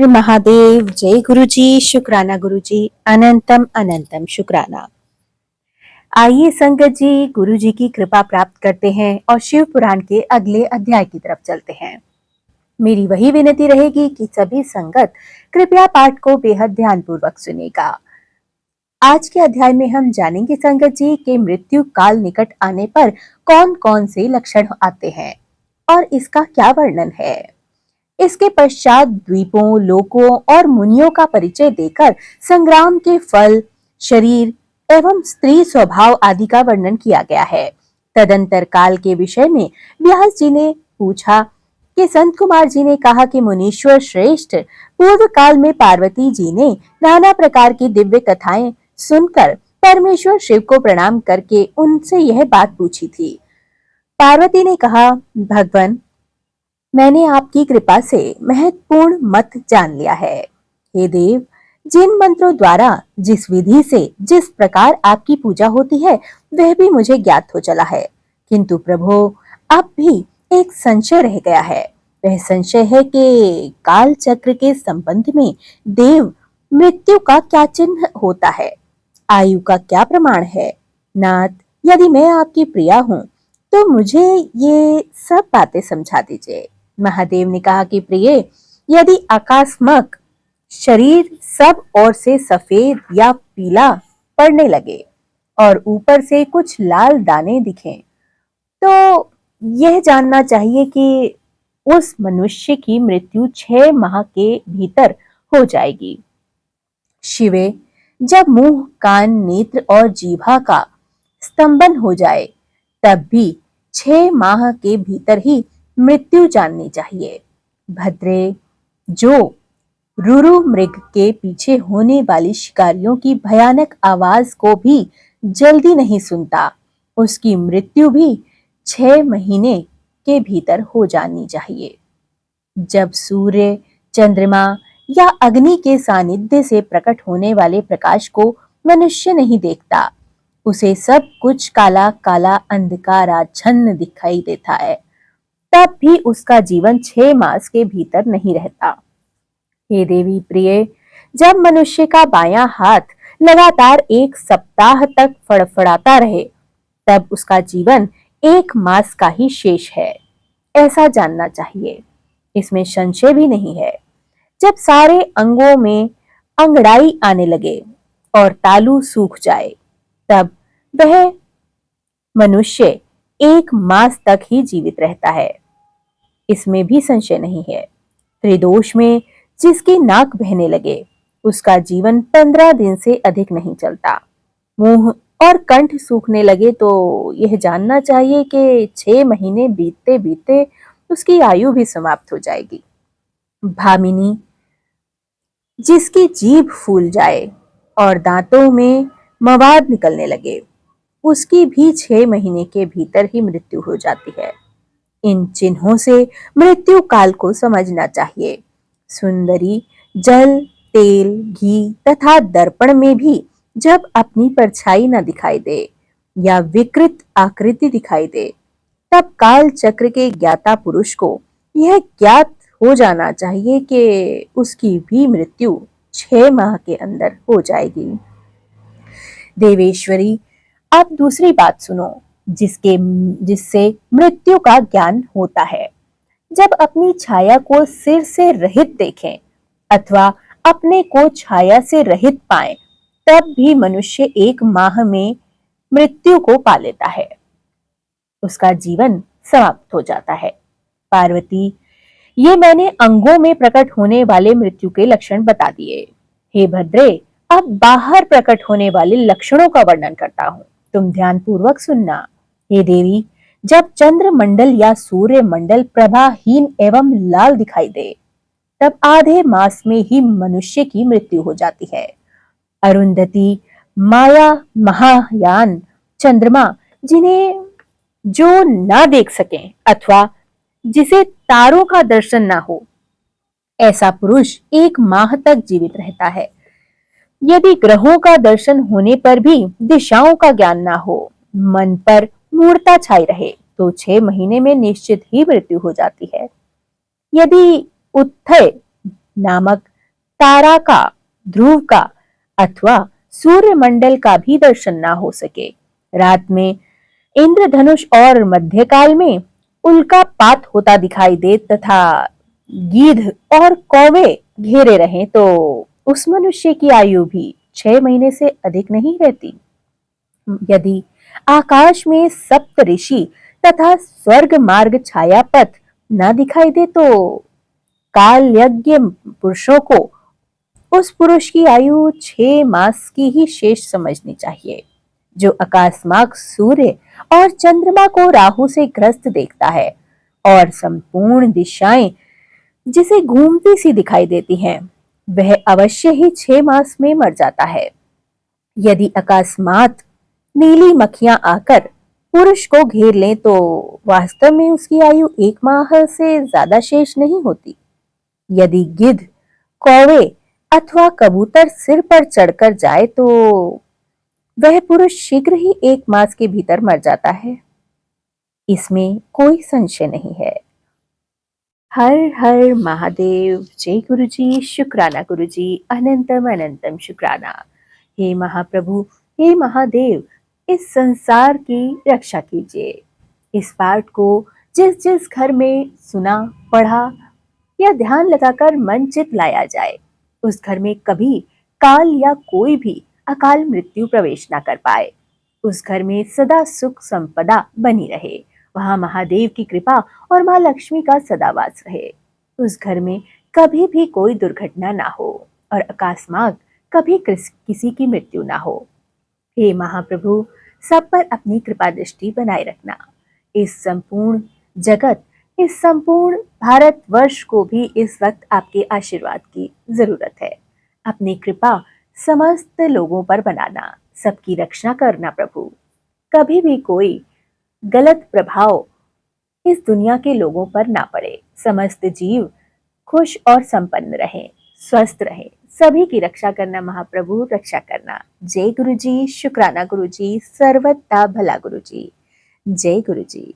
महादेव। जय गुरुजी। शुक्राना गुरुजी। अनंतम अनंतम शुक्राना। आइए संगत जी, गुरु जी की कृपा प्राप्त करते हैं और शिव पुराण के अगले अध्याय की तरफ चलते हैं। मेरी वही विनती रहेगी कि सभी संगत कृपया पाठ को बेहद ध्यानपूर्वक सुनेगा। आज के अध्याय में हम जानेंगे संगत जी के मृत्यु काल निकट आने पर कौन कौन से लक्षण आते हैं और इसका क्या वर्णन है। इसके पश्चात द्वीपों, लोकों और मुनियों का परिचय देकर संग्राम के फल, शरीर एवं स्त्री स्वभाव आदि का वर्णन किया गया है। तदंतर काल के विषय में व्यास जी ने पूछा कि संत कुमार जी ने कहा कि मुनीश्वर श्रेष्ठ, पूर्व काल में पार्वती जी ने नाना प्रकार की दिव्य कथाएं सुनकर परमेश्वर शिव को प्रणाम करके उनसे यह बात पूछी थी। पार्वती ने कहा, भगवान, मैंने आपकी कृपा से महत्वपूर्ण मत जान लिया है। हे देव, जिन मंत्रों द्वारा जिस विधि से जिस प्रकार आपकी पूजा होती है वह भी मुझे ज्ञात हो चला है, किंतु प्रभु अब भी एक संशय रह गया है। वह संशय है कि काल चक्र के संबंध में देव मृत्यु का क्या चिन्ह होता है, आयु का क्या प्रमाण है। नाथ, यदि मैं आपकी प्रिया हूँ तो मुझे ये सब बातें समझा दीजिए। महादेव ने कहा कि प्रिय, यदि आकास्मक शरीर सब ओर से सफेद या पीला पड़ने लगे और ऊपर से कुछ लाल दाने दिखें, तो यह जानना चाहिए कि उस मनुष्य की मृत्यु 6 माह के भीतर हो जाएगी। शिवे, जब मुंह, कान, नेत्र और जीभा का स्तंभन हो जाए तब भी 6 माह के भीतर ही मृत्यु जाननी चाहिए। भद्रे, जो रुरु मृग के पीछे होने वाली शिकारियों की भयानक आवाज को भी जल्दी नहीं सुनता, उसकी मृत्यु भी 6 महीने के भीतर हो जानी चाहिए। जब सूर्य, चंद्रमा या अग्नि के सानिध्य से प्रकट होने वाले प्रकाश को मनुष्य नहीं देखता, उसे सब कुछ काला काला अंधकाराच्छन्न दिखाई देता है, तब भी उसका जीवन 6 मास के भीतर नहीं रहता। हे देवी प्रिय, जब मनुष्य का बायां हाथ लगातार 1 सप्ताह तक फड़फड़ाता रहे तब उसका जीवन 1 मास का ही शेष है, ऐसा जानना चाहिए। इसमें संशय भी नहीं है। जब सारे अंगों में अंगड़ाई आने लगे और तालू सूख जाए तब वह मनुष्य 1 मास तक ही जीवित रहता है, इसमें भी संशय नहीं है। त्रिदोष में जिसकी नाक बहने लगे उसका जीवन 15 दिन से अधिक नहीं चलता। मुंह और कंठ सूखने लगे तो यह जानना चाहिए कि 6 महीने बीतते बीतते उसकी आयु भी समाप्त हो जाएगी। भामिनी, जिसकी जीभ फूल जाए और दांतों में मवाद निकलने लगे, उसकी भी 6 महीने के भीतर ही मृत्यु हो जाती है। इन चिन्हों से मृत्यु काल को समझना चाहिए। सुंदरी, जल, तेल, घी तथा दर्पण में भी जब अपनी परछाई न दिखाई दे या विकृत आकृति दिखाई दे, तब काल चक्र के ज्ञाता पुरुष को यह ज्ञात हो जाना चाहिए कि उसकी भी मृत्यु 6 माह के अंदर हो जाएगी। देवेश्वरी, अब दूसरी बात सुनो जिससे मृत्यु का ज्ञान होता है। जब अपनी छाया को सिर से रहित देखें अथवा अपने को छाया से रहित पाएं, तब भी मनुष्य 1 माह में मृत्यु को पा लेता है, उसका जीवन समाप्त हो जाता है। पार्वती, ये मैंने अंगों में प्रकट होने वाले मृत्यु के लक्षण बता दिए। हे भद्रे, अब बाहर प्रकट होने वाले लक्षणों का वर्णन करता हूँ, तुम ध्यान पूर्वक सुनना। हे देवी, जब चंद्र मंडल या सूर्य मंडल प्रभाहीन एवं लाल दिखाई दे तब आधे मास में ही मनुष्य की मृत्यु हो जाती है। अरुंधति, माया, महायान, चंद्रमा, जिन्हें जो ना देख सकें अथवा जिसे तारों का दर्शन ना हो, ऐसा पुरुष 1 माह तक जीवित रहता है। यदि ग्रहों का दर्शन होने पर भी दिशाओं का ज्ञान ना हो, मन पर मूढ़ता छाई रहे, तो 6 महीने में निश्चित ही मृत्यु हो जाती है। यदि उत्थय नामक तारा का, ध्रुव का अथवा सूर्यमंडल का भी दर्शन ना हो सके। रात में इंद्रधनुष और मध्यकाल में उल्कापात होता दिखाई दे तथा गीध और कौवे घेरे रहें तो उस मनुष्य की आयु भी 6 महीने से अधिक नहीं रहती। यदि आकाश में सप्त ऋषि तथा स्वर्ग मार्ग छाया पथ न दिखाई दे तो काल यज्ञ पुरुषों को उस पुरुष की आयु 6 मास की ही शेष समझनी चाहिए। जो अकस्मात सूर्य और चंद्रमा को राहु से ग्रस्त देखता है और संपूर्ण दिशाएं जिसे घूमती सी दिखाई देती हैं, वह अवश्य ही 6 मास में मर जाता है। यदि अकस्मात नीली मक्खियां आकर पुरुष को घेर लें तो वास्तव में उसकी आयु 1 माह से ज्यादा शेष नहीं होती। यदि गिद्ध, कौवे अथवा कबूतर सिर पर चढ़कर जाए तो वह पुरुष शीघ्र ही 1 मास के भीतर मर जाता है। इसमें कोई संशय नहीं है। हर हर महादेव। जय गुरु जी, शुक्राना गुरु जी, अनंतम अनंतम शुक्राना। हे महाप्रभु, हे महादेव, इस संसार की रक्षा कीजिए। इस पाठ को जिस जिस घर में सुना, पढ़ा या ध्यान लगाकर मन चित लाया जाए, उस घर में कभी काल या कोई भी अकाल मृत्यु प्रवेश ना कर पाए। उस घर में सदा सुख संपदा बनी रहे, वहां महादेव की कृपा और मां लक्ष्मी का सदा वास रहे। उस घर में कभी भी कोई दुर्घटना ना हो और अकस्मात कभी किसी की मृत्यु ना हो। हे महाप्रभु, सब पर अपनी कृपा दृष्टि बनाए रखना। इस संपूर्ण जगत, इस संपूर्ण भारतवर्ष को भी इस वक्त आपके आशीर्वाद की जरूरत है। अपनी कृपा समस्त लोगों पर बनाना, सबकी रक्षा करना प्रभु। कभी भी कोई गलत प्रभाव इस दुनिया के लोगों पर ना पड़े। समस्त जीव खुश और संपन्न रहें, स्वस्थ रहें। सभी की रक्षा करना महाप्रभु, रक्षा करना। जय गुरु जी, शुक्राना गुरु जी, सर्वदा भला गुरु जी। जय गुरु जी।